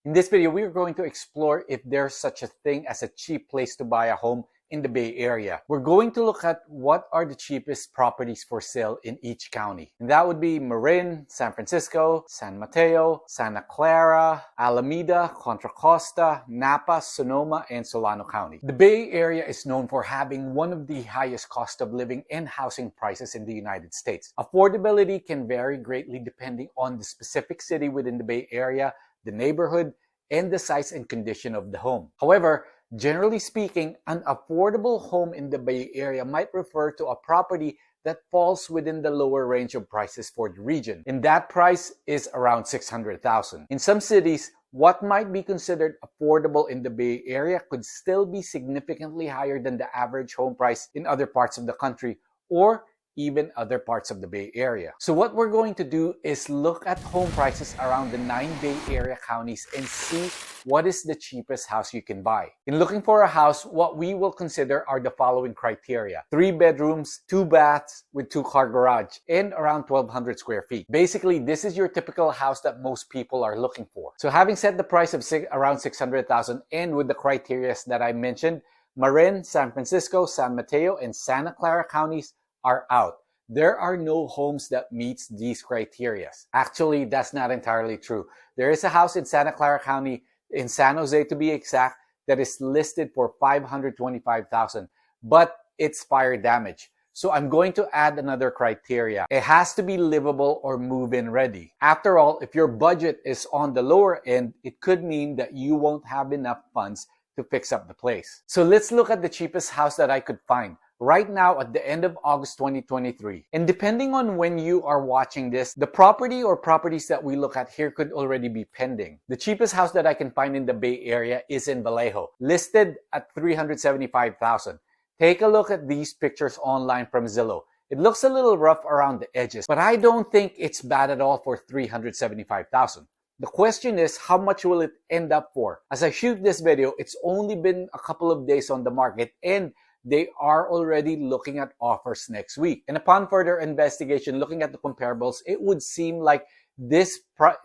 In this video, we are going to explore if there's such a thing as a cheap place to buy a home in the Bay Area. We're going to look at what are the cheapest properties for sale in each county. And that would be Marin, San Francisco, San Mateo, Santa Clara, Alameda, Contra Costa, Napa, Sonoma, and Solano County. The Bay Area is known for having one of the highest cost of living and housing prices in the United States. Affordability can vary greatly depending on the specific city within the Bay Area, the neighborhood, and the size and condition of the home. However, generally speaking, an affordable home in the Bay Area might refer to a property that falls within the lower range of prices for the region, and that price is around $600,000. In some cities, what might be considered affordable in the Bay Area could still be significantly higher than the average home price in other parts of the country or even other parts of the Bay Area. So what we're going to do is look at home prices around the 9 Bay Area counties and see what is the cheapest house you can buy. In looking for a house, what we will consider are the following criteria: 3 bedrooms, 2 baths with 2-car garage, and around 1,200 square feet. Basically, this is your typical house that most people are looking for. So having set the price of around $600,000 and with the criteria that I mentioned, Marin, San Francisco, San Mateo, and Santa Clara counties are out. There are no homes that meets these criteria. Actually, that's not entirely true. There is a house in Santa Clara County, in San Jose to be exact, that is listed for $525,000, but it's fire damage. So I'm going to add another criteria. It has to be livable or move-in ready. After all, if your budget is on the lower end, it could mean that you won't have enough funds to fix up the place. So let's look at the cheapest house that I could find right now at the end of August 2023. And depending on when you are watching this, the property or properties that we look at here could already be pending. The cheapest house that I can find in the Bay Area is in Vallejo, listed at $375,000. Take a look at these pictures online from Zillow. It looks a little rough around the edges, but I don't think it's bad at all for $375,000. The question is, how much will it end up for? As I shoot this video, it's only been a couple of days on the market and they are already looking at offers next week. And upon further investigation, looking at the comparables, it would seem like this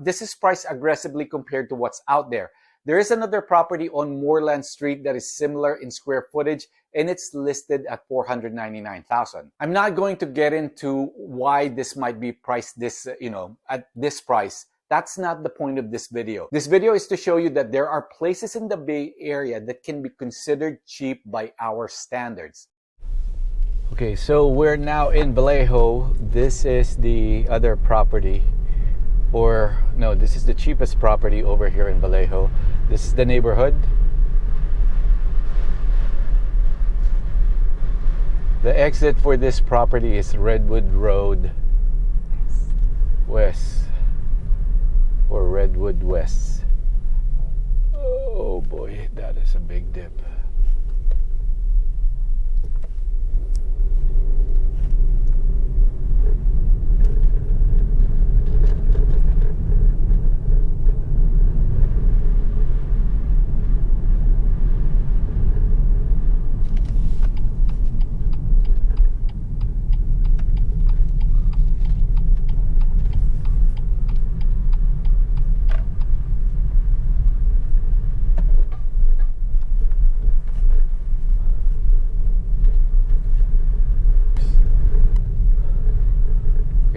is priced aggressively compared to what's out there. There is another property on Moreland Street that is similar in square footage, and it's listed at $499,000. I'm not going to get into why this might be priced this, at this price. That's not the point of this video. This video is to show you that there are places in the Bay Area that can be considered cheap by our standards. Okay, so we're now in Vallejo. This is the other property, or no, this is the cheapest property over here in Vallejo. This is the neighborhood. The exit for this property is Redwood Road West. Or Redwood West. Oh boy, that is a big dip.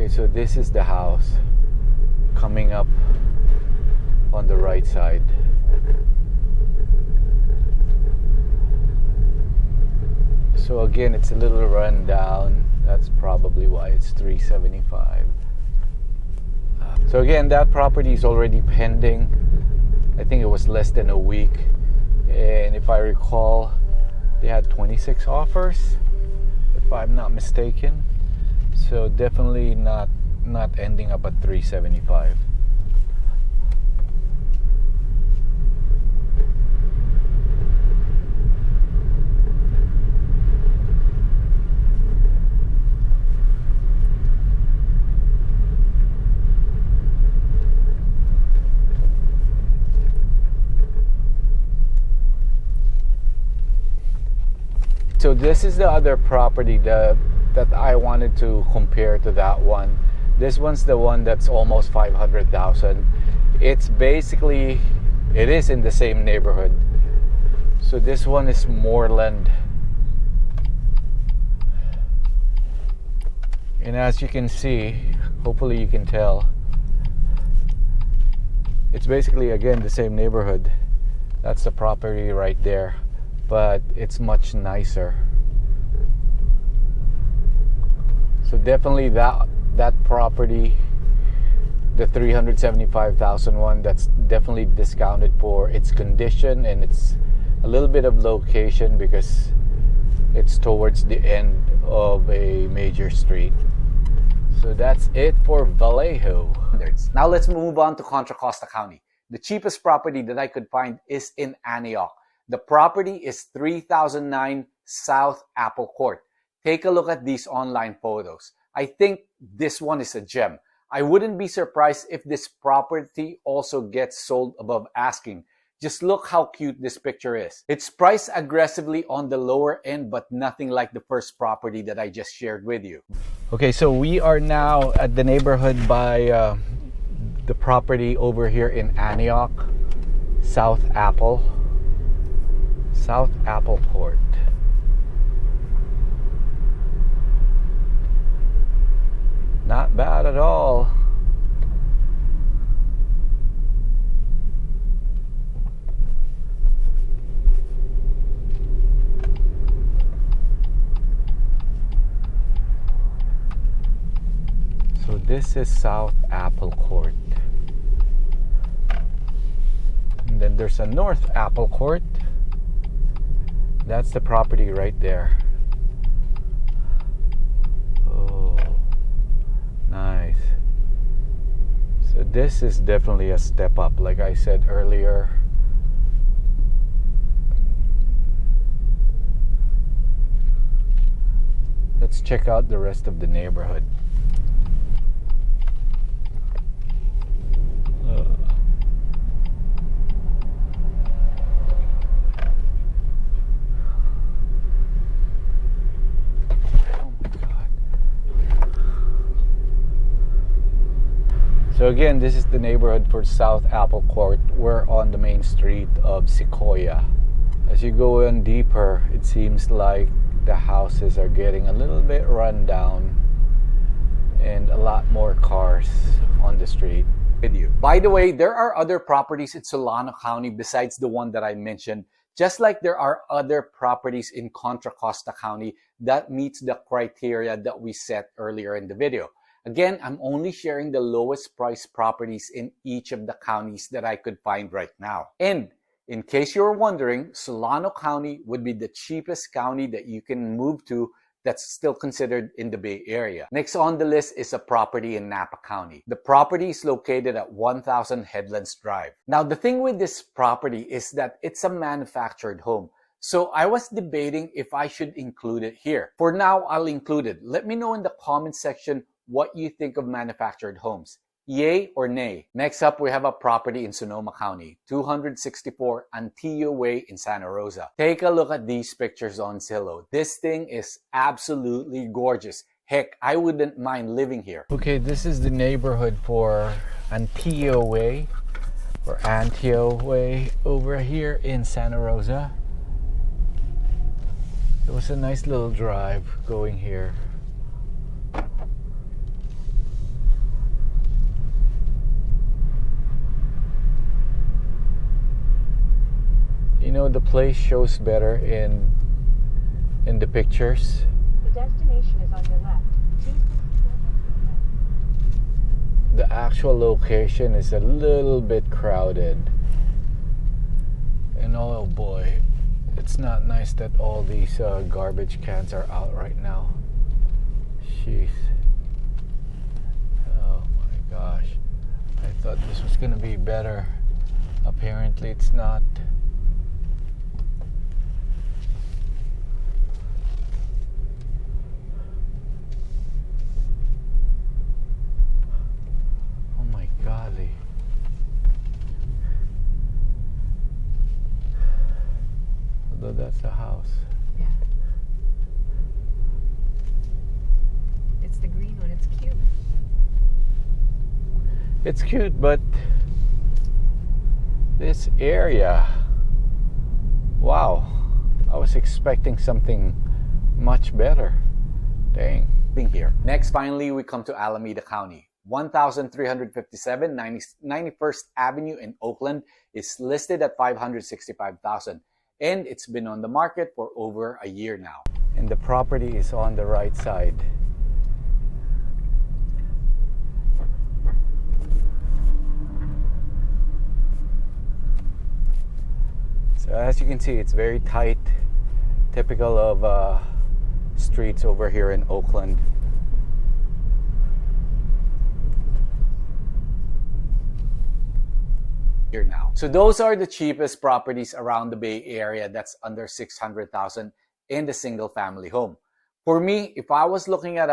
So this is the house coming up on the right side. So again, it's a little run down. That's probably why it's $375,000. So again, that property is already pending. I think it was less than a week, and if I recall, they had 26 offers, if I'm not mistaken. So definitely not ending up at $375,000. So this is the other property that I wanted to compare to that one. This one's the one that's almost $500,000. It's basically It is in the same neighborhood. So this one is Moreland. And as you can see, hopefully you can tell, it's basically again the same neighborhood. That's the property right there, but it's much nicer. So definitely that property, the 375,000 one, that's definitely discounted for its condition and it's a little bit of location because it's towards the end of a major street. So that's it for Vallejo. Now let's move on to Contra Costa County. The cheapest property that I could find is in Antioch. The property is 3009 South Apple Court. Take a look at these online photos. I think this one is a gem. I wouldn't be surprised if this property also gets sold above asking. Just look how cute this picture is. It's priced aggressively on the lower end, but nothing like the first property that I just shared with you. Okay, so we are now at the neighborhood by the property over here in Antioch, South Apple Court. Not bad at all. So this is South Apple Court. And then there's a North Apple Court. That's the property right there. Oh, nice. So this is definitely a step up, like I said earlier. Let's check out the rest of the neighborhood. So again, this is the neighborhood for South Apple Court. We're on the main street of Sequoia. As you go in deeper, it seems like the houses are getting a little bit run down and a lot more cars on the street. By the way, there are other properties in Solano County besides the one that I mentioned, just like there are other properties in Contra Costa County that meets the criteria that we set earlier in the video. Again, I'm only sharing the lowest price properties in each of the counties that I could find right now. And in case you're wondering, Solano County would be the cheapest county that you can move to that's still considered in the Bay Area. Next on the list is a property in Napa County. The property is located at 1000 Headlands Drive. Now, the thing with this property is that it's a manufactured home. So I was debating if I should include it here. For now, I'll include it. Let me know in the comment section what you think of manufactured homes. Yay or nay? Next up, we have a property in Sonoma County, 264 Antio Way in Santa Rosa. Take a look at these pictures on Zillow. This thing is absolutely gorgeous. Heck, I wouldn't mind living here. Okay, this is the neighborhood for Antio Way or Antio Way over here in Santa Rosa. It was a nice little drive going here. You know, the place shows better in the pictures. The destination is on your left. The actual location is a little bit crowded. And oh boy, it's not nice that all these garbage cans are out right now. Jeez. Oh my gosh. I thought this was gonna be better. Apparently it's not. Golly. Although that's a house. Yeah. It's the green one. It's cute. It's cute, but This area, wow, I was expecting something much better. Dang. Being here. Next, finally, we come to Alameda County. 1357 91st Avenue in Oakland is listed at $565,000, and it's been on the market for over a year now. And the property is on the right side. So as you can see, it's very tight, typical of streets over here in Oakland. Here now. So those are the cheapest properties around the Bay Area that's under $600,000 in the single family home. For me, if I was looking at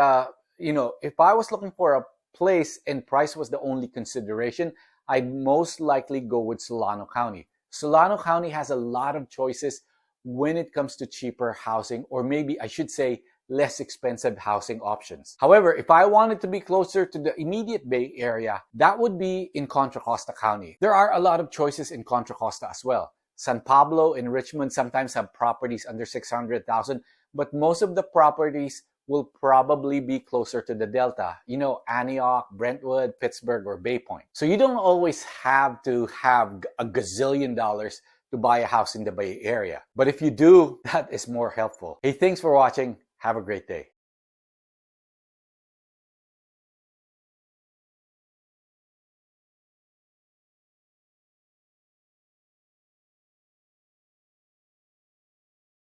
if I was looking for a place and price was the only consideration, I'd most likely go with Solano County. Solano County has a lot of choices when it comes to cheaper housing, or maybe I should say less expensive housing options. However, if I wanted to be closer to the immediate Bay Area, that would be in Contra Costa County. There are a lot of choices in Contra Costa as well. San Pablo and Richmond sometimes have properties under $600,000, but most of the properties will probably be closer to the Delta, Antioch, Brentwood, Pittsburgh, or Bay Point. So you don't always have to have a gazillion dollars to buy a house in the Bay Area. But if you do, that is more helpful. Hey, thanks for watching. Have a great day.